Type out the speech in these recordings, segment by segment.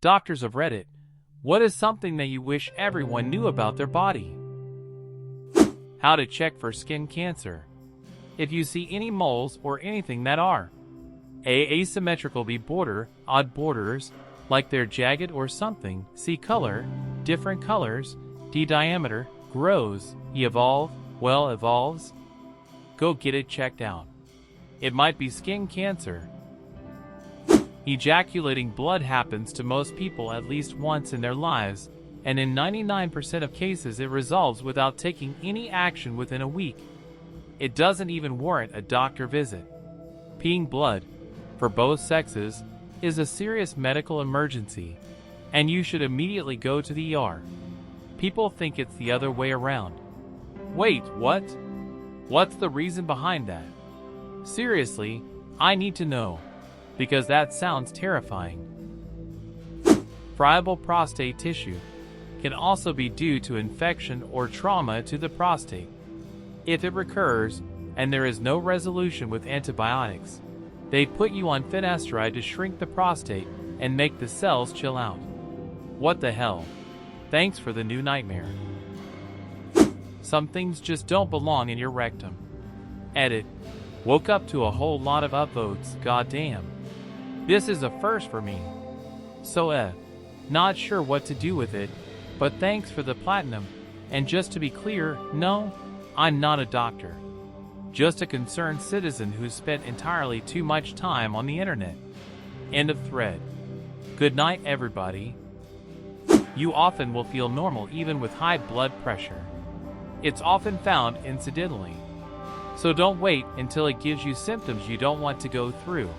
Doctors of Reddit, what is something that you wish everyone knew about their body? How to check for skin cancer. If you see any moles or anything that are asymmetrical, B border, odd borders, like they're jagged or something, C color, different colors, D diameter, grows, E evolve, well evolves, go get it checked out. It might be skin cancer. Ejaculating blood happens to most people at least once in their lives, and in 99% of cases it resolves without taking any action within a week. It doesn't even warrant a doctor visit. Peeing blood, for both sexes, is a serious medical emergency, and you should immediately go to the ER. People think it's the other way around. Wait, what? What's the reason behind that? Seriously, I need to know, because that sounds terrifying. Friable prostate tissue can also be due to infection or trauma to the prostate. If it recurs, and there is no resolution with antibiotics, they put you on finasteride to shrink the prostate and make the cells chill out. What the hell? Thanks for the new nightmare. Some things just don't belong in your rectum. Edit. Woke up to a whole lot of upvotes, goddamn. This is a first for me. So not sure what to do with it, but thanks for the platinum. And just to be clear, no, I'm not a doctor. Just a concerned citizen who's spent entirely too much time on the internet. End of thread. Good night, everybody. You often will feel normal even with high blood pressure. It's often found incidentally. So don't wait until it gives you symptoms you don't want to go through.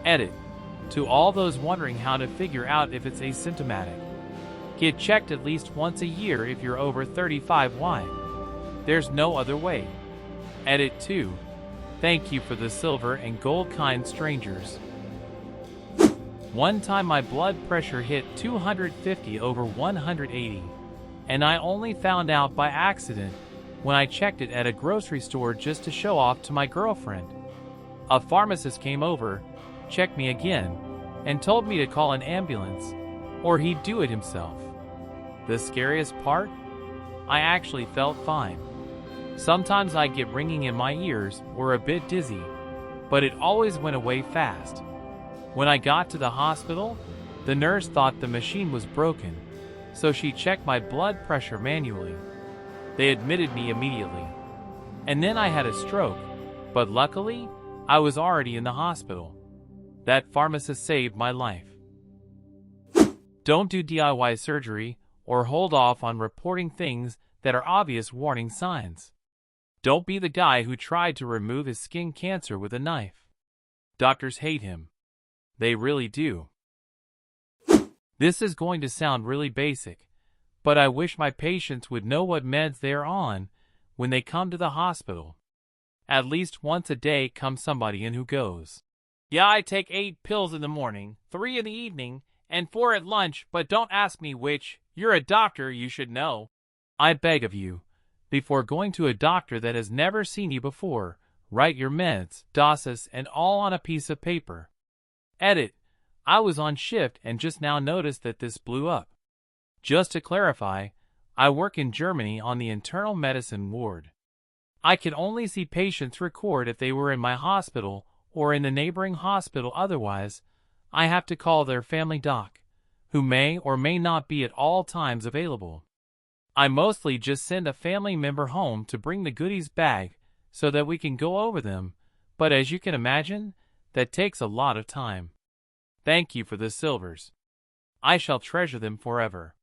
Edit. To all those wondering how to figure out if it's asymptomatic, get checked at least once a year if you're over 35. Why? There's no other way. Edit 2. Thank you for the silver and gold kind strangers. One time my blood pressure hit 250 over 180, and I only found out by accident when I checked it at a grocery store just to show off to my girlfriend. A pharmacist came over, checked me again, and told me to call an ambulance, or he'd do it himself. The scariest part? I actually felt fine. Sometimes I'd get ringing in my ears or a bit dizzy, but it always went away fast. When I got to the hospital, the nurse thought the machine was broken, so she checked my blood pressure manually. They admitted me immediately. And then I had a stroke, but luckily, I was already in the hospital. That pharmacist saved my life. Don't do DIY surgery or hold off on reporting things that are obvious warning signs. Don't be the guy who tried to remove his skin cancer with a knife. Doctors hate him. They really do. This is going to sound really basic, but I wish my patients would know what meds they're on when they come to the hospital. At least once a day comes somebody in who goes, "Yeah, I take 8 pills in the morning, 3 in the evening, and 4 at lunch, but don't ask me which. You're a doctor, you should know." I beg of you, before going to a doctor that has never seen you before, write your meds, dosis, and all on a piece of paper. Edit. I was on shift and just now noticed that this blew up. Just to clarify, I work in Germany on the internal medicine ward. I can only see patients record if they were in my hospital or in the neighboring hospital. Otherwise, I have to call their family doc, who may or may not be at all times available. I mostly just send a family member home to bring the goodies bag so that we can go over them, but as you can imagine, that takes a lot of time. Thank you for the silvers. I shall treasure them forever.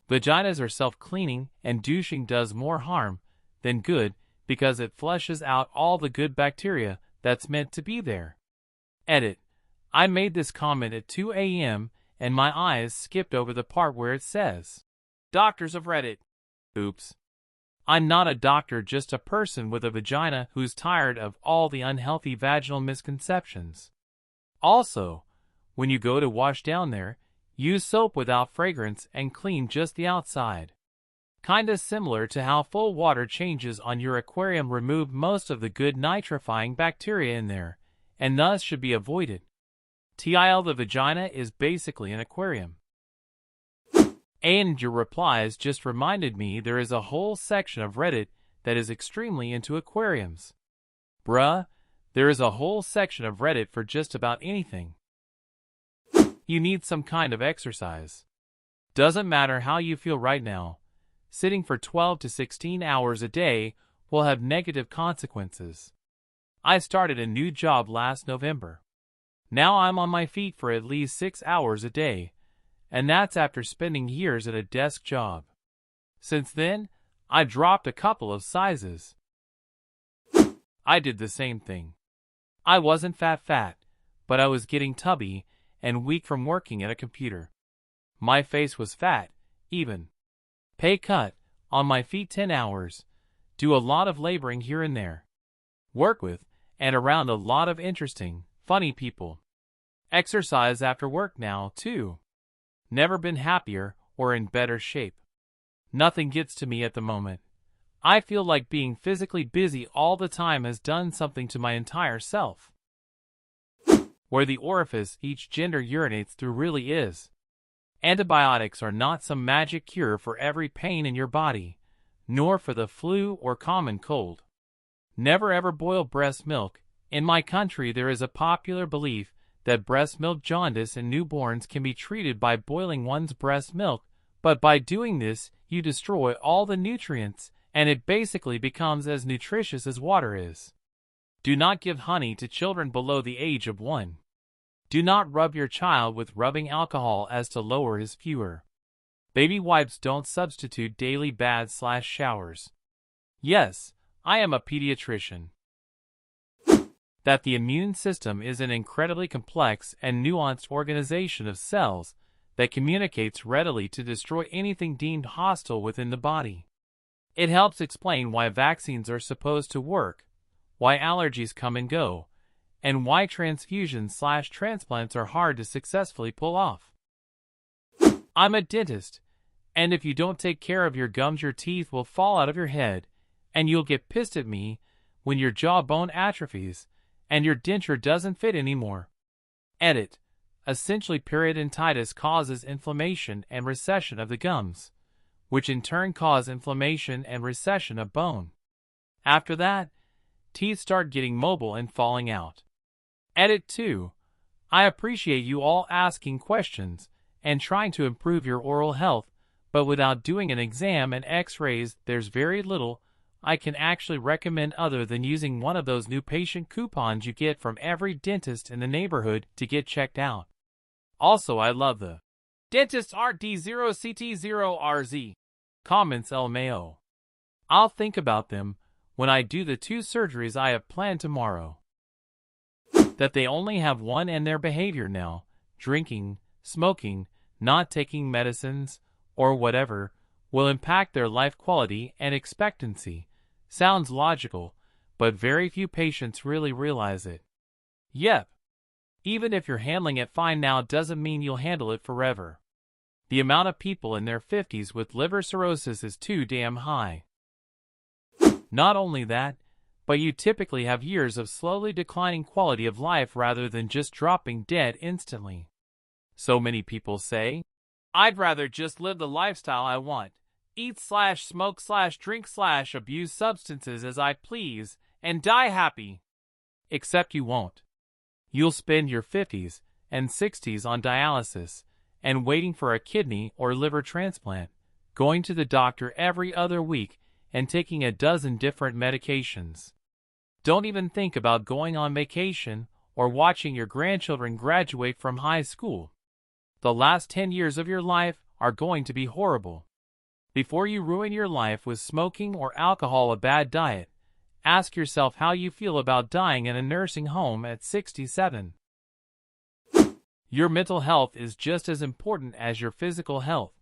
Vaginas are self-cleaning, and douching does more harm than good because it flushes out all the good bacteria that's meant to be there. Edit. I made this comment at 2 a.m. and my eyes skipped over the part where it says, "Doctors of Reddit." Oops. I'm not a doctor, just a person with a vagina who's tired of all the unhealthy vaginal misconceptions. Also, when you go to wash down there, use soap without fragrance and clean just the outside. Kinda similar to how full water changes on your aquarium remove most of the good nitrifying bacteria in there, and thus should be avoided. TIL, the vagina is basically an aquarium. And your replies just reminded me there is a whole section of Reddit that is extremely into aquariums. Bruh, there is a whole section of Reddit for just about anything. You need some kind of exercise. Doesn't matter how you feel right now, sitting for 12 to 16 hours a day will have negative consequences. I started a new job last November. Now I'm on my feet for at least 6 hours a day, and that's after spending years at a desk job. Since then, I dropped a couple of sizes. I did the same thing. I wasn't fat, but I was getting tubby and weak from working at a computer. My face was fat, even. Pay cut, on my feet 10 hours, do a lot of laboring here and there. Work with and around a lot of interesting, funny people. Exercise after work now, too. Never been happier or in better shape. Nothing gets to me at the moment. I feel like being physically busy all the time has done something to my entire self. Where the orifice each gender urinates through really is. Antibiotics are not some magic cure for every pain in your body, nor for the flu or common cold. Never ever boil breast milk. In my country there is a popular belief that breast milk jaundice in newborns can be treated by boiling one's breast milk, but by doing this, you destroy all the nutrients, and it basically becomes as nutritious as water is. Do not give honey to children below the age of 1. Do not rub your child with rubbing alcohol as to lower his fever. Baby wipes don't substitute daily baths/showers. Yes, I am a pediatrician. That the immune system is an incredibly complex and nuanced organization of cells that communicates readily to destroy anything deemed hostile within the body. It helps explain why vaccines are supposed to work, why allergies come and go, and why transfusions/transplants are hard to successfully pull off. I'm a dentist, and if you don't take care of your gums, your teeth will fall out of your head, and you'll get pissed at me when your jawbone atrophies and your denture doesn't fit anymore. Edit. Essentially, periodontitis causes inflammation and recession of the gums, which in turn cause inflammation and recession of bone. After that, teeth start getting mobile and falling out. Edit 2. I appreciate you all asking questions and trying to improve your oral health, but without doing an exam and x-rays, there's very little I can actually recommend other than using one of those new patient coupons you get from every dentist in the neighborhood to get checked out. Also, I love the Dentist RD0CT0RZ comments LMAO. I'll think about them when I do the 2 surgeries I have planned tomorrow. That they only have one and their behavior now, drinking, smoking, not taking medicines, or whatever, will impact their life quality and expectancy. Sounds logical, but very few patients really realize it. Yep. Even if you're handling it fine now doesn't mean you'll handle it forever. The amount of people in their 50s with liver cirrhosis is too damn high. Not only that, but you typically have years of slowly declining quality of life rather than just dropping dead instantly. So many people say, I'd rather just live the lifestyle I want. Eat/smoke/drink/abuse substances as I please, and die happy. Except you won't. You'll spend your 50s and 60s on dialysis, and waiting for a kidney or liver transplant, going to the doctor every other week, and taking a dozen different medications. Don't even think about going on vacation or watching your grandchildren graduate from high school. The last 10 years of your life are going to be horrible. Before you ruin your life with smoking or alcohol or bad diet, ask yourself how you feel about dying in a nursing home at 67. Your mental health is just as important as your physical health.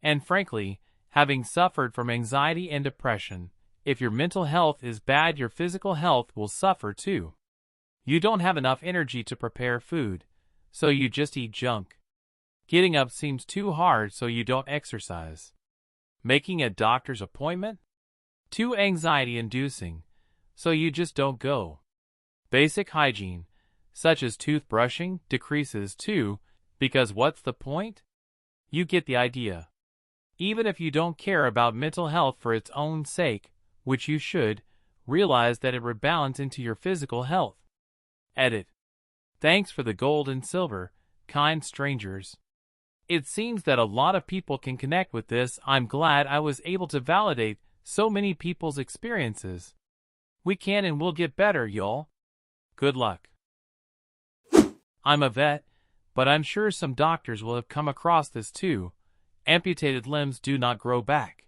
And frankly, having suffered from anxiety and depression, if your mental health is bad, your physical health will suffer too. You don't have enough energy to prepare food, so you just eat junk. Getting up seems too hard, so you don't exercise. Making a doctor's appointment? Too anxiety-inducing, so you just don't go. Basic hygiene such as toothbrushing, decreases too, because what's the point? You get the idea. Even if you don't care about mental health for its own sake, which you should, realize that it rebounds into your physical health. Edit. Thanks for the gold and silver, kind strangers. It seems that a lot of people can connect with this. I'm glad I was able to validate so many people's experiences. We can and will get better, y'all. Good luck. I'm a vet, but I'm sure some doctors will have come across this too. Amputated limbs do not grow back.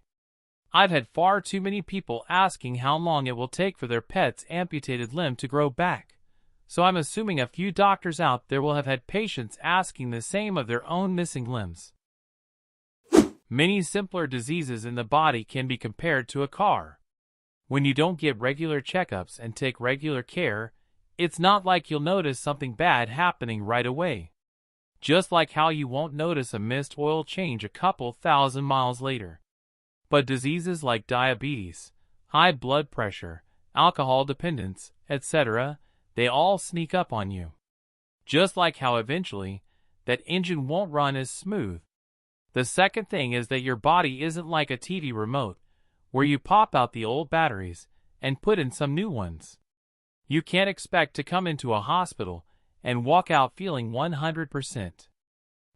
I've had far too many people asking how long it will take for their pet's amputated limb to grow back. So I'm assuming a few doctors out there will have had patients asking the same of their own missing limbs. Many simpler diseases in the body can be compared to a car. When you don't get regular checkups and take regular care, it's not like you'll notice something bad happening right away. Just like how you won't notice a missed oil change a couple thousand miles later. But diseases like diabetes, high blood pressure, alcohol dependence, etc., they all sneak up on you. Just like how eventually, that engine won't run as smooth. The second thing is that your body isn't like a TV remote, where you pop out the old batteries and put in some new ones. You can't expect to come into a hospital and walk out feeling 100%.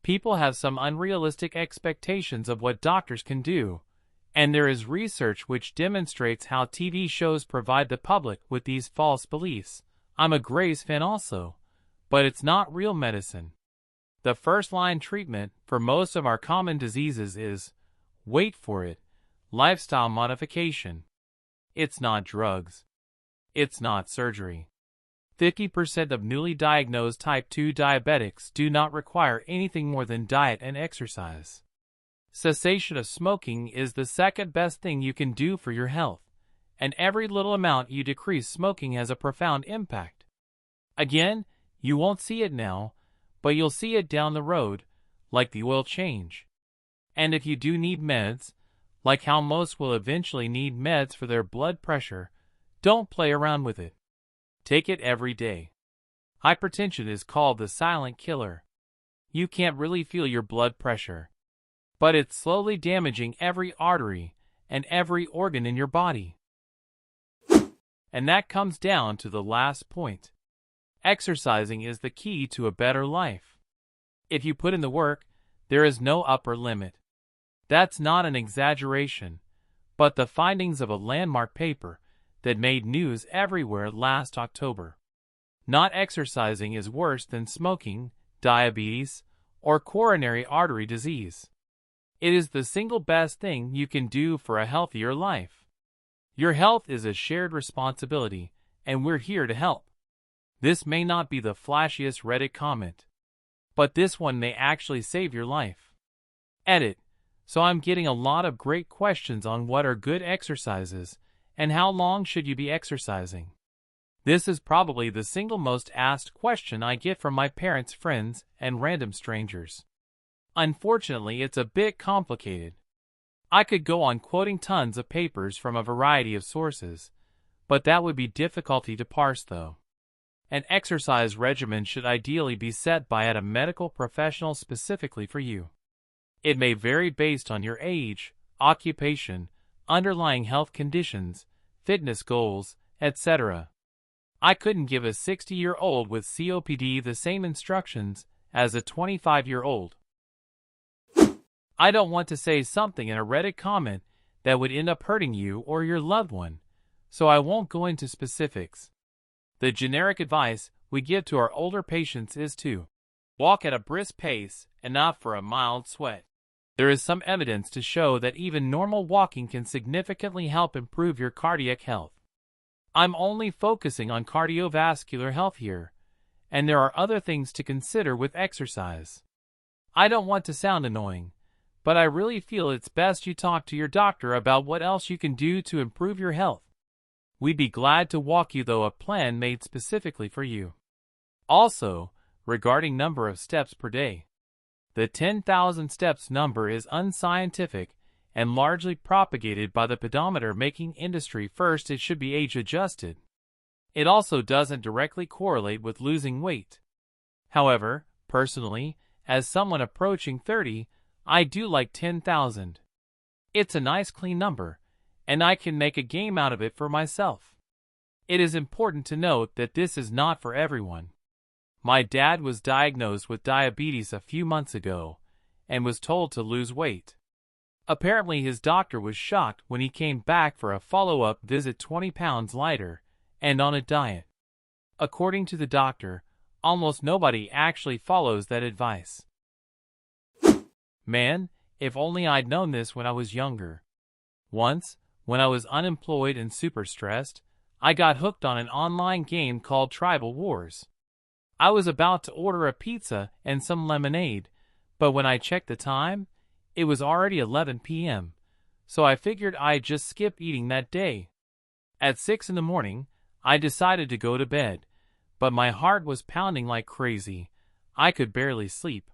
People have some unrealistic expectations of what doctors can do, and there is research which demonstrates how TV shows provide the public with these false beliefs. I'm a Grey's fan also, but it's not real medicine. The first-line treatment for most of our common diseases is, wait for it, lifestyle modification. It's not drugs. It's not surgery. 50% of newly diagnosed type 2 diabetics do not require anything more than diet and exercise. Cessation of smoking is the second best thing you can do for your health, and every little amount you decrease smoking has a profound impact. Again, you won't see it now, but you'll see it down the road, like the oil change. And if you do need meds, like how most will eventually need meds for their blood pressure, don't play around with it. Take it every day. Hypertension is called the silent killer. You can't really feel your blood pressure, but it's slowly damaging every artery and every organ in your body. And that comes down to the last point. Exercising is the key to a better life. If you put in the work, there is no upper limit. That's not an exaggeration, but the findings of a landmark paper that made news everywhere last October. Not exercising is worse than smoking, diabetes, or coronary artery disease. It is the single best thing you can do for a healthier life. Your health is a shared responsibility, and we're here to help. This may not be the flashiest Reddit comment, but this one may actually save your life. Edit. So I'm getting a lot of great questions on what are good exercises, and how long should you be exercising? This is probably the single most asked question I get from my parents, friends, and random strangers. Unfortunately, it's a bit complicated. I could go on quoting tons of papers from a variety of sources, but that would be difficulty to parse though. An exercise regimen should ideally be set by a medical professional specifically for you. It may vary based on your age, occupation, underlying health conditions, fitness goals, etc. I couldn't give a 60-year-old with COPD the same instructions as a 25-year-old. I don't want to say something in a Reddit comment that would end up hurting you or your loved one, so I won't go into specifics. The generic advice we give to our older patients is to walk at a brisk pace and not for a mild sweat. There is some evidence to show that even normal walking can significantly help improve your cardiac health. I'm only focusing on cardiovascular health here, and there are other things to consider with exercise. I don't want to sound annoying, but I really feel it's best you talk to your doctor about what else you can do to improve your health. We'd be glad to walk you through a plan made specifically for you. Also, regarding number of steps per day, the 10,000 steps number is unscientific and largely propagated by the pedometer making industry. First, it should be age adjusted. It also doesn't directly correlate with losing weight. However, personally, as someone approaching 30, I do like 10,000. It's a nice clean number, and I can make a game out of it for myself. It is important to note that this is not for everyone. My dad was diagnosed with diabetes a few months ago and was told to lose weight. Apparently his doctor was shocked when he came back for a follow-up visit 20 pounds lighter and on a diet. According to the doctor, almost nobody actually follows that advice. Man, if only I'd known this when I was younger. Once, when I was unemployed and super stressed, I got hooked on an online game called Tribal Wars. I was about to order a pizza and some lemonade, but when I checked the time, it was already 11 p.m., so I figured I'd just skip eating that day. At 6 in the morning, I decided to go to bed, but my heart was pounding like crazy. I could barely sleep.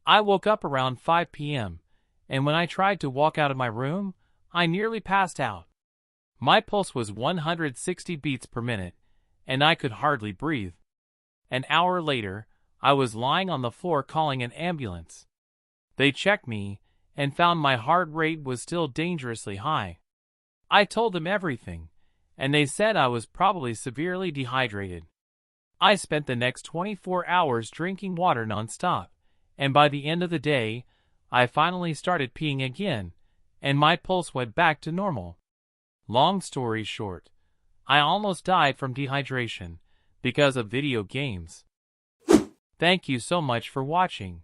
I woke up around 5 p.m., and when I tried to walk out of my room, I nearly passed out. My pulse was 160 beats per minute, and I could hardly breathe. An hour later, I was lying on the floor calling an ambulance. They checked me and found my heart rate was still dangerously high. I told them everything, and they said I was probably severely dehydrated. I spent the next 24 hours drinking water nonstop, and by the end of the day, I finally started peeing again, and my pulse went back to normal. Long story short, I almost died from dehydration because of video games. Thank you so much for watching.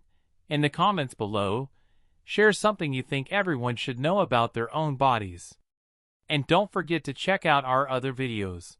In the comments below, share something you think everyone should know about their own bodies. And don't forget to check out our other videos.